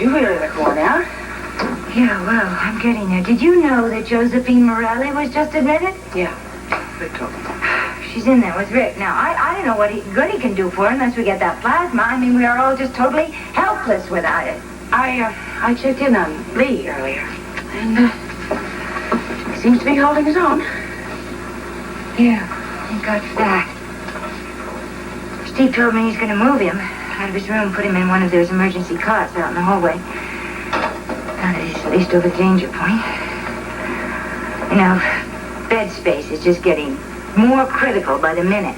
You really look worn out. Yeah, well, I'm getting there. Did you know that Josephine Morelli was just admitted? Yeah. Rick told me. She's in there with Rick. Now, I don't know what good he can do for her unless we get that plasma. I mean, we are all just totally helpless without it. I checked in on Lee earlier, and he seems to be holding his own. Yeah, thank God for that. Steve told me he's going to move him out of his room, put him in one of those emergency cots out in the hallway. Now that he's at least over the danger point. You know, bed space is just getting more critical by the minute.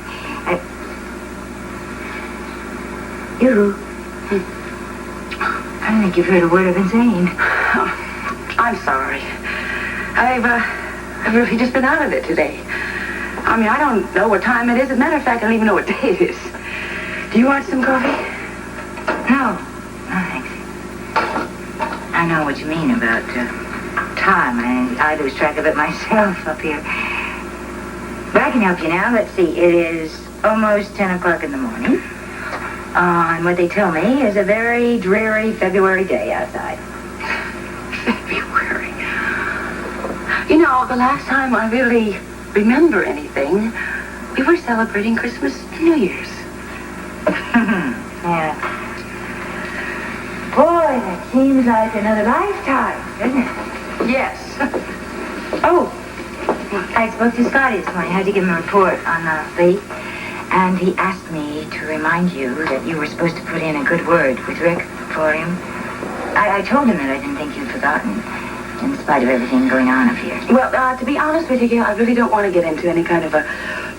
You? I don't think you've heard a word I've been saying. Oh, I'm sorry. I've really just been out of it today. I mean, I don't know what time it is. As a matter of fact, I don't even know what day it is. Do you want some coffee? No. No, thanks. I know what you mean about time. I lose track of it myself up here. But I can help you now. Let's see. It is almost 10 o'clock in the morning. And what they tell me is a very dreary February day outside. February? You know, the last time I really remember anything, we were celebrating Christmas and New Year's. Yeah. Boy, that seems like another lifetime, doesn't it? Yes. Oh, I spoke to Scotty this morning. I had to give him a report on Lee. And he asked me to remind you that you were supposed to put in a good word with Rick for him. I told him that I didn't think you'd forgotten, in spite of everything going on up here. Well, to be honest with you, Gail, I really don't want to get into any kind of a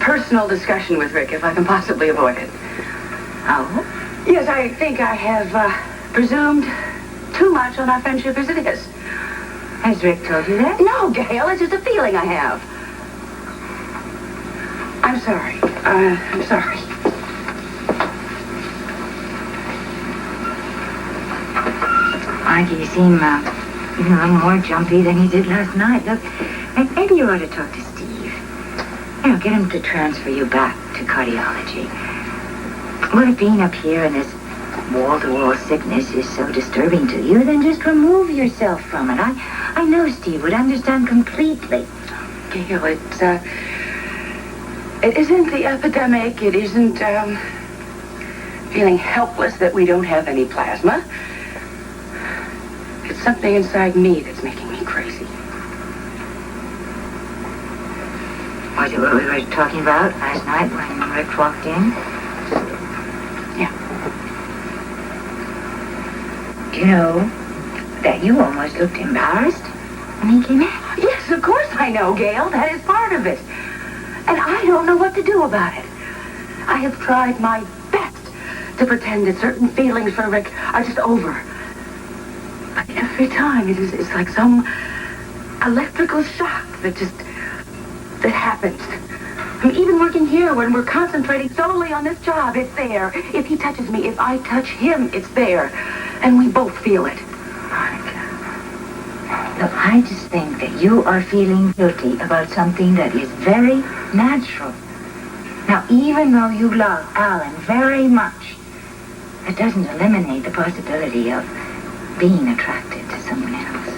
personal discussion with Rick if I can possibly avoid it. Oh? Yes, I think I have presumed too much on our friendship as it is. Has Rick told you that? No, Gail, it's just a feeling I have. I'm sorry. I'm sorry. Mikey, you seem even a little more jumpy than you did last night. Look, maybe you ought to talk to Steve. You know, get him to transfer you back to cardiology. Well, if being up here in this wall-to-wall sickness is so disturbing to you, then just remove yourself from it. I know Steve would understand completely. Gail, it isn't the epidemic. It isn't feeling helpless that we don't have any plasma. It's something inside me that's making me crazy. Was it what we were talking about last night when Rick walked in? Yeah. Do you know that you almost looked embarrassed when he came in? Yes, of course I know, Gail. That is part of it. And I don't know what to do about it. I have tried my best to pretend that certain feelings for Rick are just over. But every time it's like some electrical shock that happens. I mean, even working here when we're concentrating solely on this job, it's there. If he touches me, if I touch him, it's there. And we both feel it. Monica, look, I just think that you are feeling guilty about something that is very natural. Now, even though you love Alan very much, it doesn't eliminate the possibility of being attracted to someone else.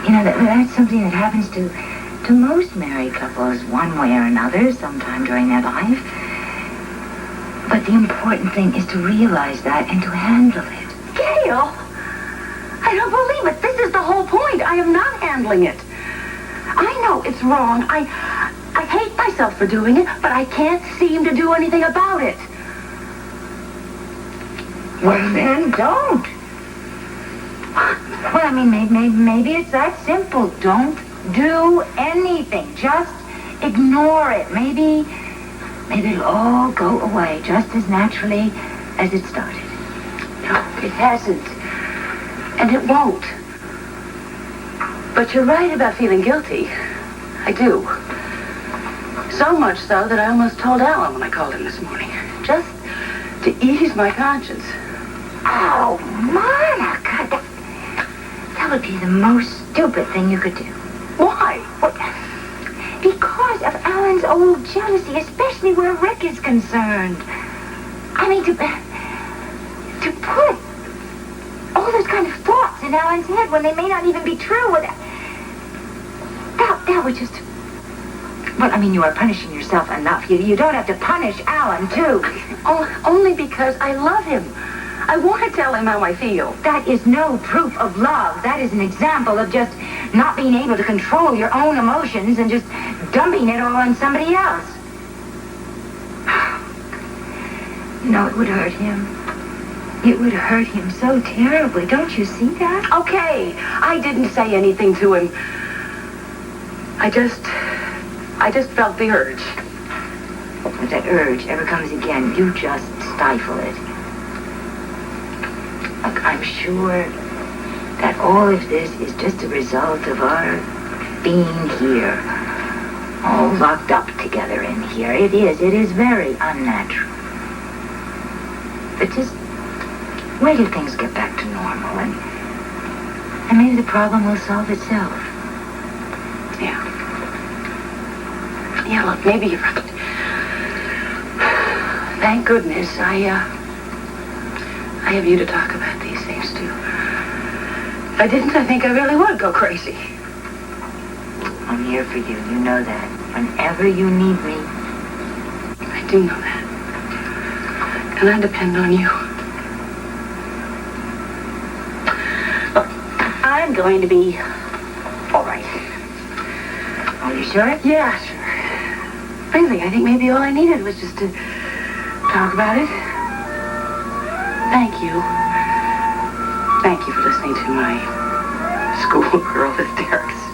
You know, that's something that happens to most married couples one way or another sometime during their life. But the important thing is to realize that and to handle it. Gail, I don't believe it. This is the whole point. I am not handling it. I know it's wrong. I hate myself for doing it, but I can't seem to do anything about it. Well, then don't. Well, I mean, maybe it's that simple. Don't do anything. Just ignore it. Maybe it'll all go away just as naturally as it started. No, it hasn't. And it won't. But you're right about feeling guilty. I do. So much so that I almost told Alan when I called him this morning. Just to ease my conscience. Oh, Monica, that would be the most stupid thing you could do. Why? Well, because of Alan's old jealousy, especially where Rick is concerned. I mean, to put all those kind of thoughts in Alan's head when they may not even be true. That was just... Well, I mean, you are punishing yourself enough. You don't have to punish Alan, too. Only because I love him. I want to tell him how I feel. That is no proof of love. That is an example of just not being able to control your own emotions and just dumping it all on somebody else. You know, it would hurt him. It would hurt him so terribly. Don't you see that? Okay, I didn't say anything to him. I just felt the urge. If that urge ever comes again, you just stifle it. Look, I'm sure that all of this is just a result of our being here, all locked up together in here. It is very unnatural. But just wait till things get back to normal, and maybe the problem will solve itself. Yeah. Yeah, look, maybe you're right. Thank goodness I have you to talk about these things to. If I didn't, I think I really would go crazy. I'm here for you. You know that. Whenever you need me. I do know that. And I depend on you. Look, I'm going to be all right. Are you sure? Yeah, sure. Really, I think maybe all I needed was just to talk about it. Thank you. Thank you for listening to my schoolgirl hysterics.